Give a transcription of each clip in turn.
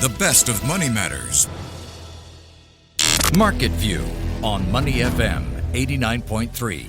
the best of Money Matters. Market View on Money FM 89.3.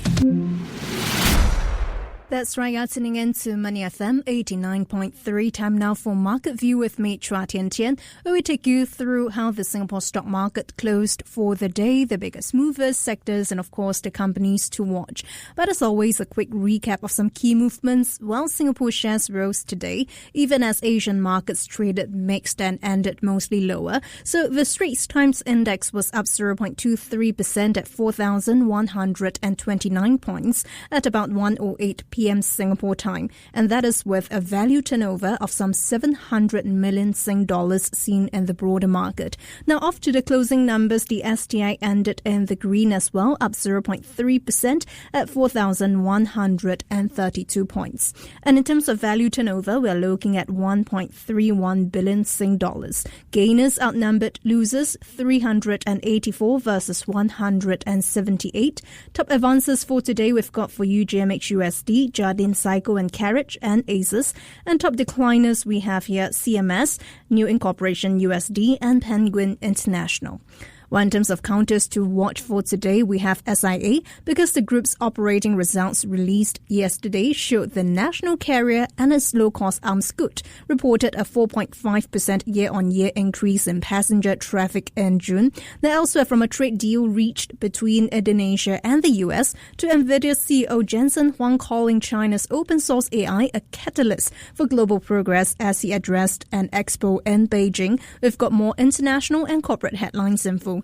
That's right, you're tuning in to Money FM 89.3. Time now for Market View with me, Chua Tian Tian, where we take you through how the Singapore stock market closed for the day, the biggest movers, sectors, and of course the companies to watch. But as always, a quick recap of some key movements. While Singapore shares rose today, even as Asian markets traded mixed and ended mostly lower. So the Straits Times Index was up 0.23% at 4,129 points at about 1:08 p.m. Singapore time, and that is with a value turnover of some 700 million Sing dollars seen in the broader market. Now, off to the closing numbers, the STI ended in the green as well, up 0.3% at 4,132 points. And in terms of value turnover, we're looking at 1.31 billion Sing dollars. Gainers outnumbered losers, 384 versus 178. Top advances for today, we've got for you GMH USD, Jardine Cycle and Carriage, and ASUS. And top decliners we have here CMS, New Incorporation USD, and Penguin International. Well, in terms of counters to watch for today, we have SIA because the group's operating results released yesterday showed the national carrier and its low-cost armed Scoot reported a 4.5% year-on-year increase in passenger traffic in June. Now, elsewhere, from a trade deal reached between Indonesia and the US to Nvidia CEO Jensen Huang calling China's open-source AI a catalyst for global progress as he addressed an expo in Beijing. We've got more international and corporate headlines in focus.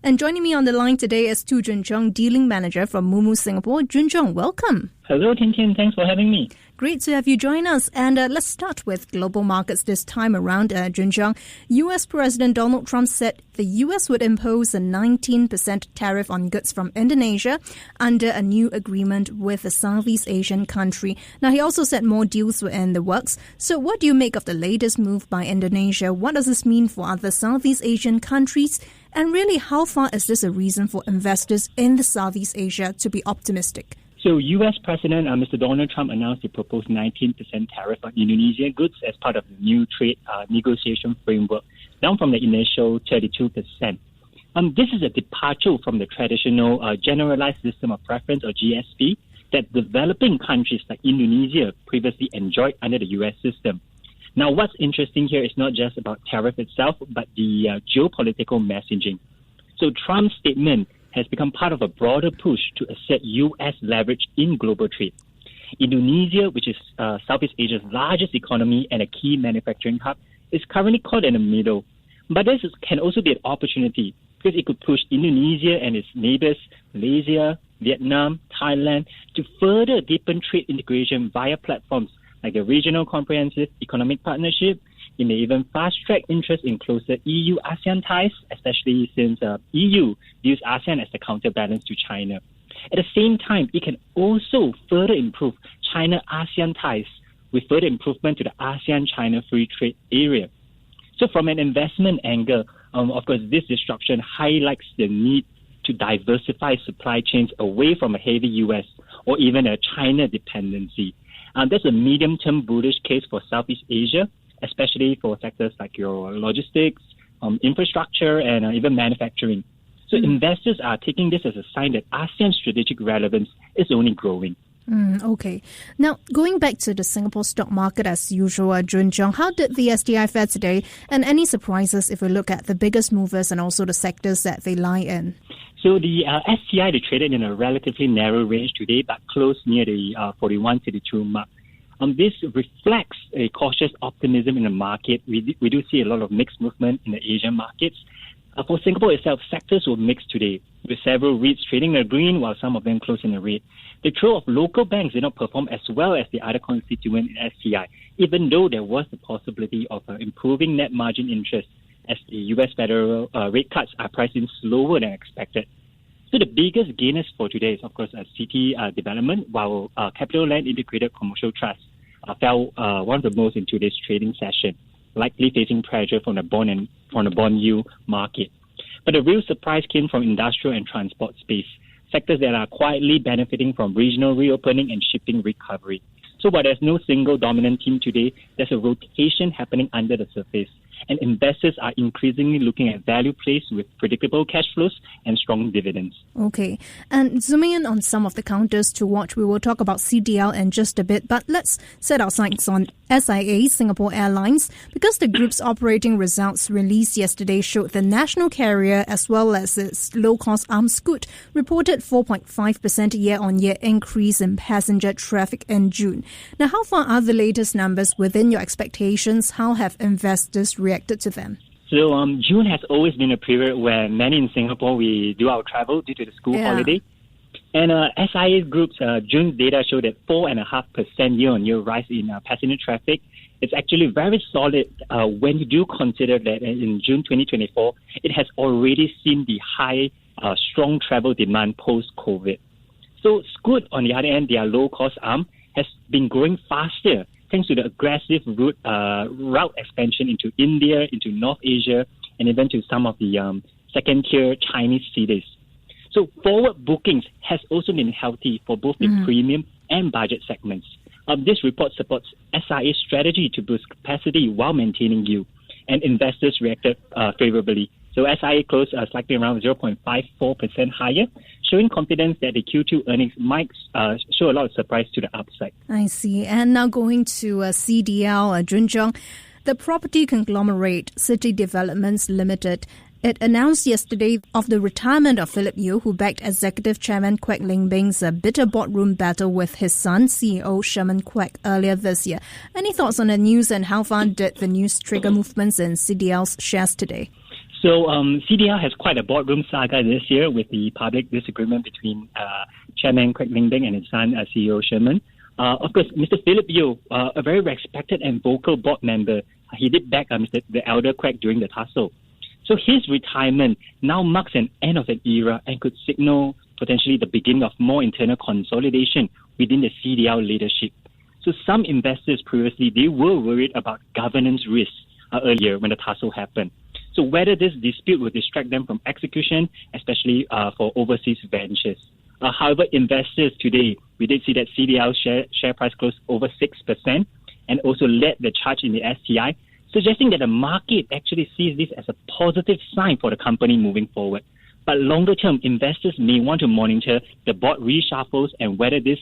And joining me on the line today is Too Jun Cheong, Dealing Manager from Moomoo Singapore. Jun Cheong, welcome. Hello, Tian Tian. Thanks for having me. Great to have you join us. And let's start with global markets this time around, Jun Cheong. U.S. President Donald Trump said the U.S. would impose a 19% tariff on goods from Indonesia under a new agreement with a Southeast Asian country. Now, he also said more deals were in the works. So what do you make of the latest move by Indonesia? What does this mean for other Southeast Asian countries? And really, how far is this a reason for investors in the Southeast Asia to be optimistic? So, U.S. President Mr. Donald Trump announced a proposed 19% tariff on Indonesian goods as part of the new trade negotiation framework, down from the initial 32%. This is a departure from the traditional Generalized System of Preference, or GSP, that developing countries like Indonesia previously enjoyed under the U.S. system. Now, what's interesting here is not just about tariff itself, but the geopolitical messaging. So Trump's statement has become part of a broader push to assert U.S. leverage in global trade. Indonesia, which is Southeast Asia's largest economy and a key manufacturing hub, is currently caught in the middle. But this can also be an opportunity because it could push Indonesia and its neighbors, Malaysia, Vietnam, Thailand, to further deepen trade integration via platforms like the Regional Comprehensive Economic Partnership. It may even fast-track interest in closer EU-ASEAN ties, especially since EU views ASEAN as the counterbalance to China. At the same time, it can also further improve China-ASEAN ties with further improvement to the ASEAN-China free trade area. So from an investment angle, of course, this disruption highlights the need to diversify supply chains away from a heavy U.S. or even a China dependency. There's a medium-term bullish case for Southeast Asia, especially for sectors like your logistics, infrastructure, and even manufacturing. So investors are taking this as a sign that ASEAN's strategic relevance is only growing. Okay. Now, going back to the Singapore stock market as usual, Jun Cheong, how did the STI fare today? And any surprises if we look at the biggest movers and also the sectors that they lie in? So the STI, they traded in a relatively narrow range today, but closed near the 41.32 mark. This reflects a cautious optimism in the market. We do see a lot of mixed movement in the Asian markets. For Singapore itself, sectors were mixed today, with several REITs trading in the green while some of them closed in the red. The trio of local banks did not perform as well as the other constituent in STI, even though there was the possibility of improving net margin interest as the U.S. federal rate cuts are priced in slower than expected. So the biggest gainers for today is, of course, City Development, while Capital Land Integrated Commercial Trust fell one of the most in today's trading session, likely facing pressure from the bond yield market. But the real surprise came from industrial and transport space, sectors that are quietly benefiting from regional reopening and shipping recovery. So while there's no single dominant team today, there's a rotation happening under the surface. and investors are increasingly looking at value plays with predictable cash flows and strong dividends. Okay, and zooming in on some of the counters to watch, we will talk about CDL in just a bit, but let's set our sights on SIA, Singapore Airlines, because the group's operating results released yesterday showed the national carrier as well as its low-cost arm Scoot reported 4.5% year-on-year increase in passenger traffic in June. Now, how far are the latest numbers within your expectations? How have investors reacted to them? So June has always been a period where many in Singapore, we do our travel due to the school holiday. And SIA Group's June data showed that 4.5% year-on-year rise in passenger traffic. It's actually very solid when you do consider that in June 2024, it has already seen the high, strong travel demand post-COVID. So Scoot, on the other hand, their low-cost arm, has been growing faster thanks to the aggressive route expansion into India, into North Asia, and even to some of the second-tier Chinese cities. So forward bookings has also been healthy for both the premium and budget segments. This report supports SIA's strategy to boost capacity while maintaining yield, and investors reacted favorably. So SIA closed slightly around 0.54% higher, showing confidence that the Q2 earnings might show a lot of surprise to the upside. I see. And now going to CDL, Jun Cheong, the property conglomerate City Developments Limited. It announced yesterday of the retirement of Philip Yew, who backed Executive Chairman Kwek Ling Beng's bitter boardroom battle with his son, CEO Sherman Kwek, earlier this year. Any thoughts on the news, and how far did the news trigger movements in CDL's shares today? So CDL has quite a boardroom saga this year with the public disagreement between Chairman Kwek Ling Beng and his son, CEO Sherman. Of course, Mr. Philip Yew, a very respected and vocal board member, he did back the elder Kwek during the tussle. So his retirement now marks an end of an era and could signal potentially the beginning of more internal consolidation within the CDL leadership. So some investors previously, they were worried about governance risks earlier when the tussle happened. So whether this dispute will distract them from execution, especially for overseas ventures. However, investors today, we did see that CDL share price closed over 6% and also led the charge in the STI, suggesting that the market actually sees this as a positive sign for the company moving forward. But longer term, investors may want to monitor the board reshuffles and whether the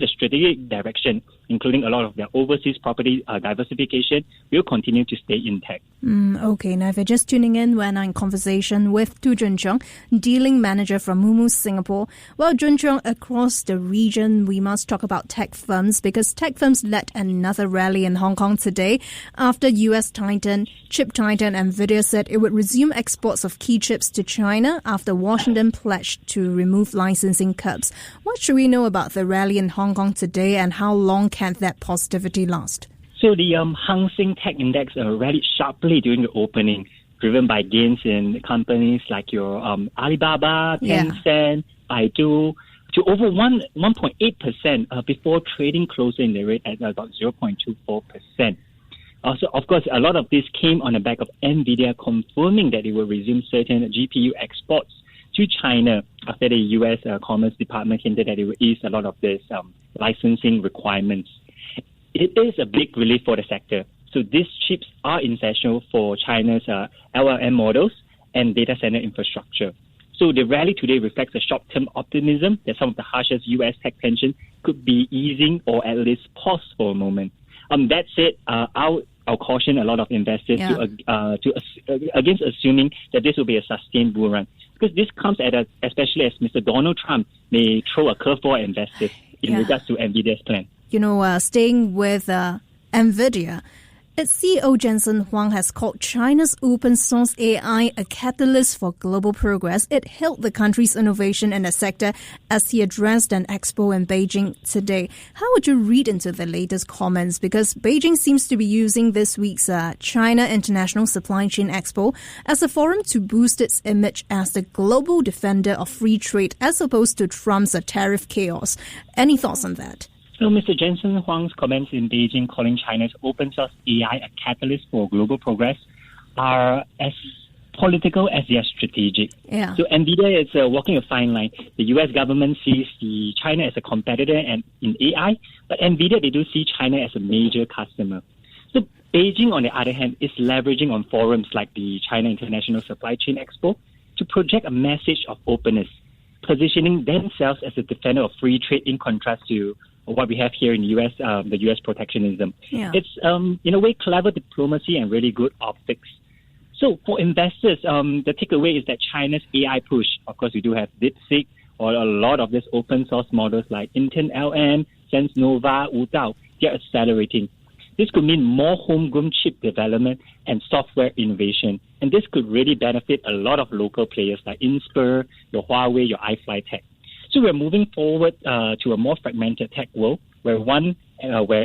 strategic direction, including a lot of their overseas property diversification, will continue to stay intact. Okay, now if you're just tuning in, we're now in conversation with Too Jun Cheong, dealing manager from Moomoo Singapore. Well, Jun Cheong, across the region, we must talk about tech firms, because tech firms led another rally in Hong Kong today after US Titan, chip titan Nvidia said it would resume exports of key chips to China after Washington pledged to remove licensing curbs. What should we know about the rally in Hong Kong today, and how long can that positivity last? So the Hang Seng Tech Index rallied sharply during the opening, driven by gains in companies like your Alibaba, Tencent, Baidu, to over 1.8% before trading closer in the rate at about 0.24%. Also, of course, a lot of this came on the back of Nvidia confirming that it will resume certain GPU exports to China after the U.S. Commerce Department hinted that it will ease a lot of this licensing requirements. It is a big relief for the sector. So these chips are essential for China's LLM models and data center infrastructure. So the rally today reflects a short-term optimism that some of the harshest U.S. tech tension could be easing or at least pause for a moment. That said, I'll caution a lot of investors against assuming that this will be a sustained bull run, because this comes especially as Mr. Donald Trump may throw a curveball at investors in regards to Nvidia's plan. Staying with Nvidia, its CEO Jensen Huang has called China's open source AI a catalyst for global progress. It hailed the country's innovation in the sector as he addressed an expo in Beijing today. How would you read into the latest comments? Because Beijing seems to be using this week's China International Supply Chain Expo as a forum to boost its image as the global defender of free trade as opposed to Trump's tariff chaos. Any thoughts on that? So Mr. Jensen Huang's comments in Beijing calling China's open source AI a catalyst for global progress are as political as they are strategic. Yeah. So Nvidia is walking a fine line. The U.S. government sees China as a competitor in AI, but Nvidia, they do see China as a major customer. So Beijing, on the other hand, is leveraging on forums like the China International Supply Chain Expo to project a message of openness, positioning themselves as a defender of free trade in contrast to what we have here in the US, the US protectionism. Yeah. It's, in a way, clever diplomacy and really good optics. So for investors, the takeaway is that China's AI push, of course, we do have DeepSeek or a lot of these open source models like IntelLM, SenseNova, Wudao, they're accelerating. This could mean more homegrown chip development and software innovation. And this could really benefit a lot of local players like Inspur, your Huawei, your iFlyTech. So we're moving forward to a more fragmented tech world where where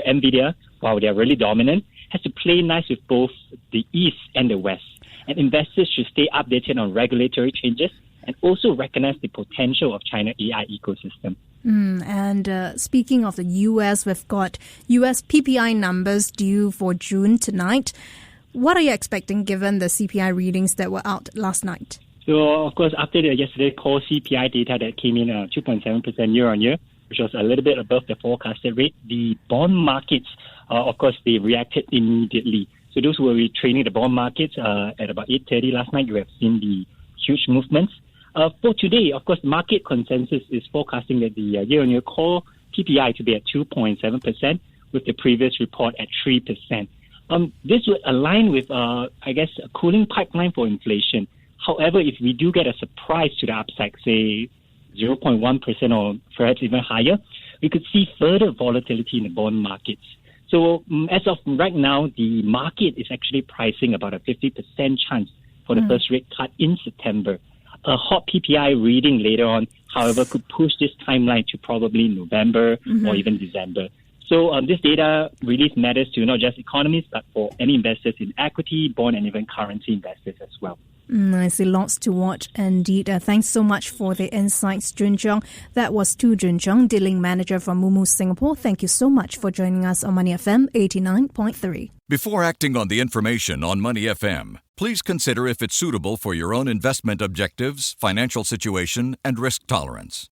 Nvidia, while they're really dominant, has to play nice with both the East and the West. And investors should stay updated on regulatory changes and also recognize the potential of China AI ecosystem. And speaking of the US, we've got US PPI numbers due for June tonight. What are you expecting given the CPI readings that were out last night? So, of course, after the yesterday core CPI data that came in 2.7% year on year, which was a little bit above the forecasted rate, the bond markets, of course, they reacted immediately. So those who were trading the bond markets at about 8:30 last night, you have seen the huge movements. For today, of course, market consensus is forecasting that the year-on-year core PPI to be at 2.7%, with the previous report at 3%. This would align with, a cooling pipeline for inflation. However, if we do get a surprise to the upside, say 0.1% or perhaps even higher, we could see further volatility in the bond markets. So as of right now, the market is actually pricing about a 50% chance for the first rate cut in September. A hot PPI reading later on, however, could push this timeline to probably November or even December. So this data release matters to not just economists, but for any investors in equity, bond, and even currency investors as well. I see lots to watch indeed. Thanks so much for the insights, Jun Cheong. That was Too Jun Cheong, dealing manager from Moomoo Singapore. Thank you so much for joining us on Money FM 89.3. Before acting on the information on Money FM, please consider if it's suitable for your own investment objectives, financial situation, and risk tolerance.